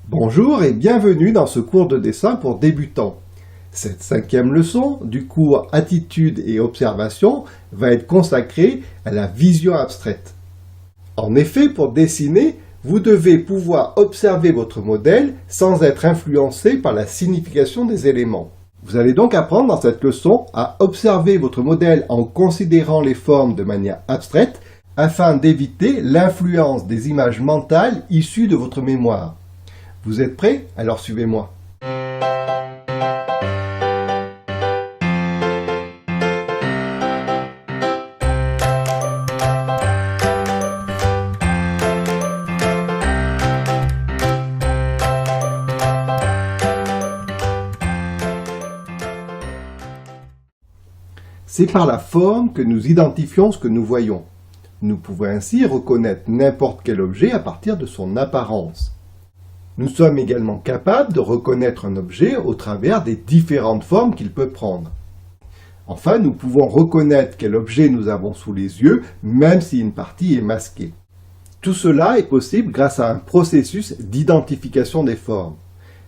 Bonjour et bienvenue dans ce cours de dessin pour débutants. Cette 5e leçon du cours Attitude et Observation va être consacrée à la vision abstraite. En effet, pour dessiner, vous devez pouvoir observer votre modèle sans être influencé par la signification des éléments. Vous allez donc apprendre dans cette leçon à observer votre modèle en considérant les formes de manière abstraite afin d'éviter l'influence des images mentales issues de votre mémoire. Vous êtes prêts? Alors suivez-moi. C'est par la forme que nous identifions ce que nous voyons. Nous pouvons ainsi reconnaître n'importe quel objet à partir de son apparence. Nous sommes également capables de reconnaître un objet au travers des différentes formes qu'il peut prendre. Enfin, nous pouvons reconnaître quel objet nous avons sous les yeux, même si une partie est masquée. Tout cela est possible grâce à un processus d'identification des formes.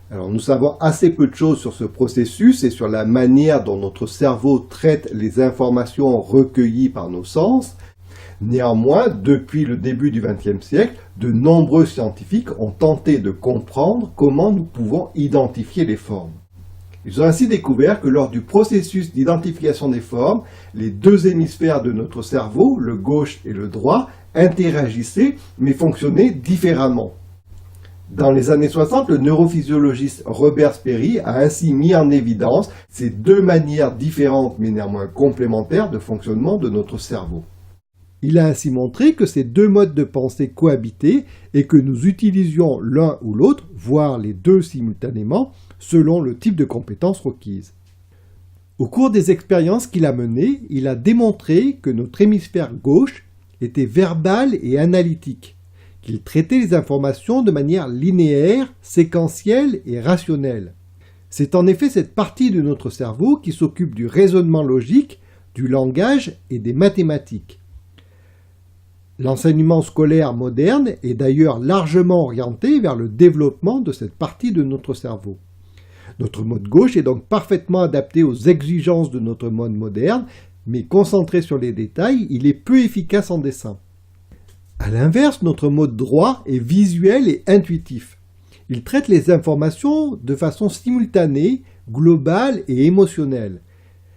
Alors, nous savons assez peu de choses sur ce processus et sur la manière dont notre cerveau traite les informations recueillies par nos sens. Néanmoins, depuis le début du XXe siècle, de nombreux scientifiques ont tenté de comprendre comment nous pouvons identifier les formes. Ils ont ainsi découvert que lors du processus d'identification des formes, les deux hémisphères de notre cerveau, le gauche et le droit, interagissaient mais fonctionnaient différemment. Dans les années 60, le neurophysiologiste Robert Sperry a ainsi mis en évidence ces deux manières différentes mais néanmoins complémentaires de fonctionnement de notre cerveau. Il a ainsi montré que ces deux modes de pensée cohabitaient et que nous utilisions l'un ou l'autre, voire les deux simultanément, selon le type de compétences requises. Au cours des expériences qu'il a menées, il a démontré que notre hémisphère gauche était verbal et analytique, qu'il traitait les informations de manière linéaire, séquentielle et rationnelle. C'est en effet cette partie de notre cerveau qui s'occupe du raisonnement logique, du langage et des mathématiques. L'enseignement scolaire moderne est d'ailleurs largement orienté vers le développement de cette partie de notre cerveau. Notre mode gauche est donc parfaitement adapté aux exigences de notre mode moderne, mais concentré sur les détails, il est peu efficace en dessin. A l'inverse, notre mode droit est visuel et intuitif. Il traite les informations de façon simultanée, globale et émotionnelle.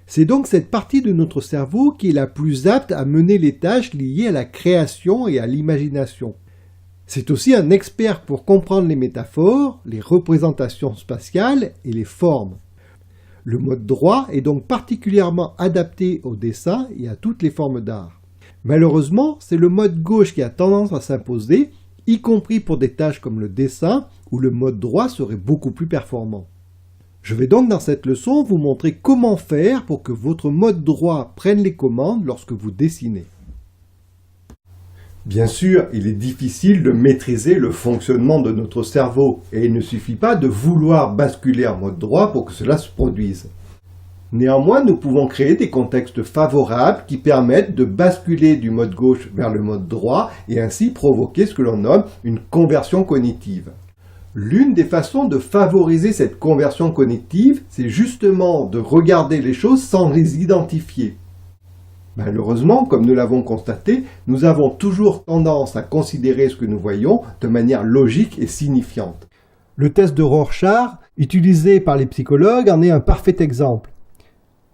C'est donc cette partie de notre cerveau qui est la plus apte à mener les tâches liées à la création et à l'imagination. C'est aussi un expert pour comprendre les métaphores, les représentations spatiales et les formes. Le mode droit est donc particulièrement adapté au dessin et à toutes les formes d'art. Malheureusement, c'est le mode gauche qui a tendance à s'imposer, y compris pour des tâches comme le dessin, où le mode droit serait beaucoup plus performant. Je vais donc dans cette leçon vous montrer comment faire pour que votre mode droit prenne les commandes lorsque vous dessinez. Bien sûr, il est difficile de maîtriser le fonctionnement de notre cerveau et il ne suffit pas de vouloir basculer en mode droit pour que cela se produise. Néanmoins, nous pouvons créer des contextes favorables qui permettent de basculer du mode gauche vers le mode droit et ainsi provoquer ce que l'on nomme une conversion cognitive. L'une des façons de favoriser cette conversion cognitive, c'est justement de regarder les choses sans les identifier. Malheureusement, comme nous l'avons constaté, nous avons toujours tendance à considérer ce que nous voyons de manière logique et signifiante. Le test de Rorschach, utilisé par les psychologues, en est un parfait exemple.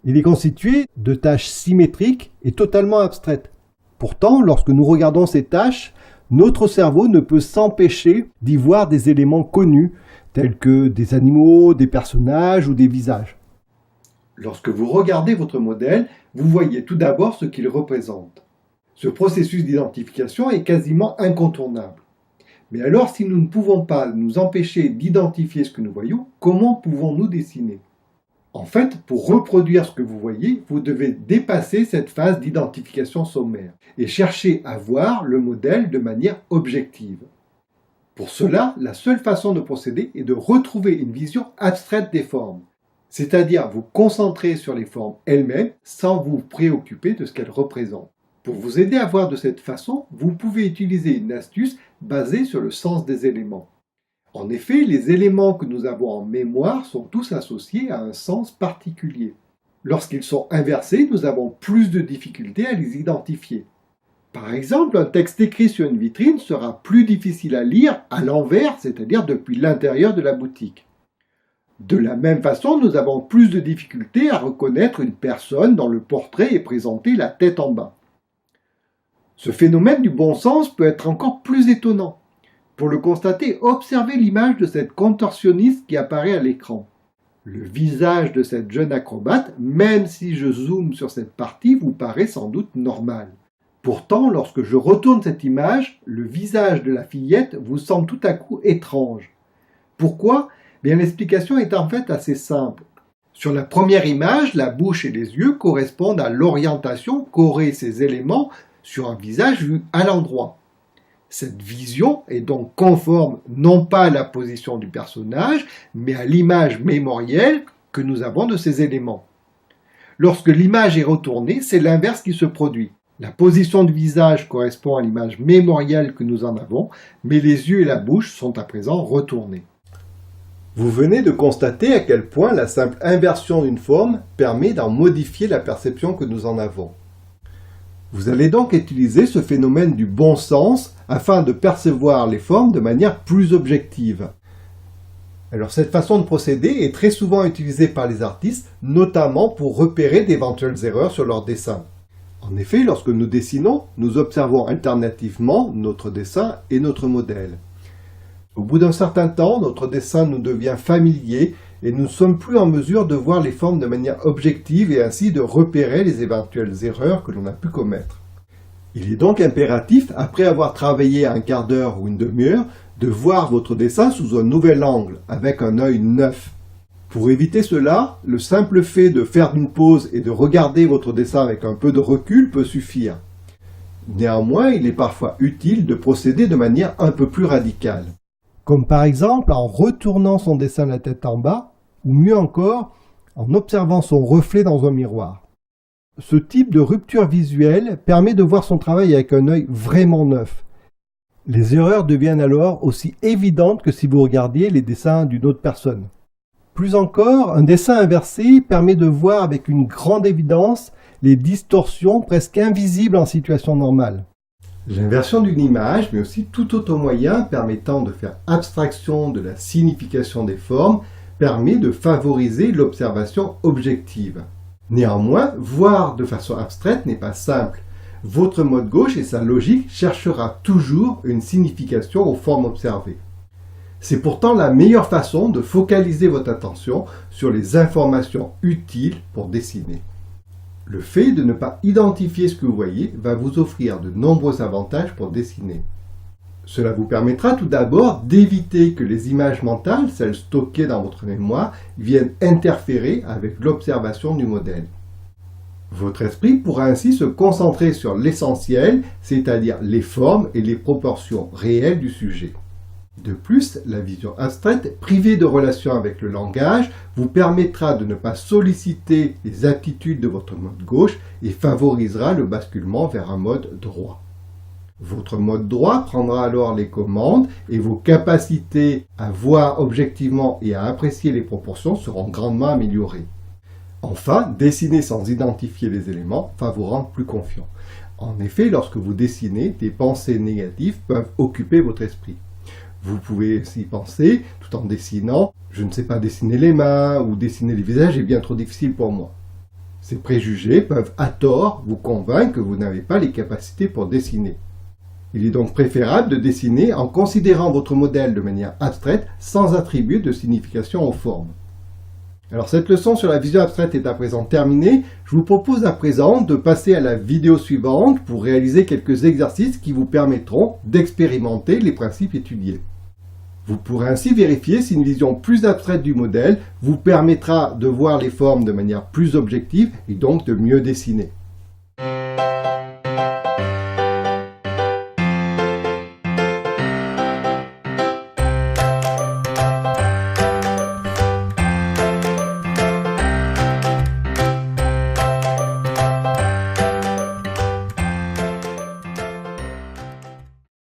Il est constitué de tâches symétriques et totalement abstraites. Pourtant, lorsque nous regardons ces tâches, notre cerveau ne peut s'empêcher d'y voir des éléments connus, tels que des animaux, des personnages ou des visages. Lorsque vous regardez votre modèle, vous voyez tout d'abord ce qu'il représente. Ce processus d'identification est quasiment incontournable. Mais alors, si nous ne pouvons pas nous empêcher d'identifier ce que nous voyons, comment pouvons-nous dessiner ? En fait, pour reproduire ce que vous voyez, vous devez dépasser cette phase d'identification sommaire et chercher à voir le modèle de manière objective. Pour cela, la seule façon de procéder est de retrouver une vision abstraite des formes, c'est-à-dire vous concentrer sur les formes elles-mêmes sans vous préoccuper de ce qu'elles représentent. Pour vous aider à voir de cette façon, vous pouvez utiliser une astuce basée sur le sens des éléments. En effet, les éléments que nous avons en mémoire sont tous associés à un sens particulier. Lorsqu'ils sont inversés, nous avons plus de difficultés à les identifier. Par exemple, un texte écrit sur une vitrine sera plus difficile à lire à l'envers, c'est-à-dire depuis l'intérieur de la boutique. De la même façon, nous avons plus de difficultés à reconnaître une personne dont le portrait est présenté la tête en bas. Ce phénomène du bon sens peut être encore plus étonnant. Pour le constater, observez l'image de cette contorsionniste qui apparaît à l'écran. Le visage de cette jeune acrobate, même si je zoome sur cette partie, vous paraît sans doute normal. Pourtant, lorsque je retourne cette image, le visage de la fillette vous semble tout à coup étrange. Pourquoi ? Bien, l'explication est en fait assez simple. Sur la première image, la bouche et les yeux correspondent à l'orientation qu'auraient ces éléments sur un visage vu à l'endroit. Cette vision est donc conforme non pas à la position du personnage, mais à l'image mémorielle que nous avons de ces éléments. Lorsque l'image est retournée, c'est l'inverse qui se produit. La position du visage correspond à l'image mémorielle que nous en avons, mais les yeux et la bouche sont à présent retournés. Vous venez de constater à quel point la simple inversion d'une forme permet d'en modifier la perception que nous en avons. Vous allez donc utiliser ce phénomène du bon sens afin de percevoir les formes de manière plus objective. Alors cette façon de procéder est très souvent utilisée par les artistes, notamment pour repérer d'éventuelles erreurs sur leur dessin. En effet, lorsque nous dessinons, nous observons alternativement notre dessin et notre modèle. Au bout d'un certain temps, notre dessin nous devient familier et nous ne sommes plus en mesure de voir les formes de manière objective et ainsi de repérer les éventuelles erreurs que l'on a pu commettre. Il est donc impératif, après avoir travaillé un quart d'heure ou une demi-heure, de voir votre dessin sous un nouvel angle, avec un œil neuf. Pour éviter cela, le simple fait de faire une pause et de regarder votre dessin avec un peu de recul peut suffire. Néanmoins, il est parfois utile de procéder de manière un peu plus radicale. Comme par exemple en retournant son dessin la tête en bas, ou mieux encore, en observant son reflet dans un miroir. Ce type de rupture visuelle permet de voir son travail avec un œil vraiment neuf. Les erreurs deviennent alors aussi évidentes que si vous regardiez les dessins d'une autre personne. Plus encore, un dessin inversé permet de voir avec une grande évidence les distorsions presque invisibles en situation normale. L'inversion d'une image, mais aussi tout autre moyen permettant de faire abstraction de la signification des formes, permet de favoriser l'observation objective. Néanmoins, voir de façon abstraite n'est pas simple. Votre mode gauche et sa logique cherchera toujours une signification aux formes observées. C'est pourtant la meilleure façon de focaliser votre attention sur les informations utiles pour dessiner. Le fait de ne pas identifier ce que vous voyez va vous offrir de nombreux avantages pour dessiner. Cela vous permettra tout d'abord d'éviter que les images mentales, celles stockées dans votre mémoire, viennent interférer avec l'observation du modèle. Votre esprit pourra ainsi se concentrer sur l'essentiel, c'est-à-dire les formes et les proportions réelles du sujet. De plus, la vision abstraite, privée de relation avec le langage, vous permettra de ne pas solliciter les aptitudes de votre mode gauche et favorisera le basculement vers un mode droit. Votre mode droit prendra alors les commandes et vos capacités à voir objectivement et à apprécier les proportions seront grandement améliorées. Enfin, dessiner sans identifier les éléments va vous rendre plus confiant. En effet, lorsque vous dessinez, des pensées négatives peuvent occuper votre esprit. Vous pouvez aussi penser, tout en dessinant, je ne sais pas dessiner les mains ou dessiner les visages est bien trop difficile pour moi. Ces préjugés peuvent à tort vous convaincre que vous n'avez pas les capacités pour dessiner. Il est donc préférable de dessiner en considérant votre modèle de manière abstraite sans attribuer de signification aux formes. Alors cette leçon sur la vision abstraite est à présent terminée. Je vous propose à présent de passer à la vidéo suivante pour réaliser quelques exercices qui vous permettront d'expérimenter les principes étudiés. Vous pourrez ainsi vérifier si une vision plus abstraite du modèle vous permettra de voir les formes de manière plus objective et donc de mieux dessiner.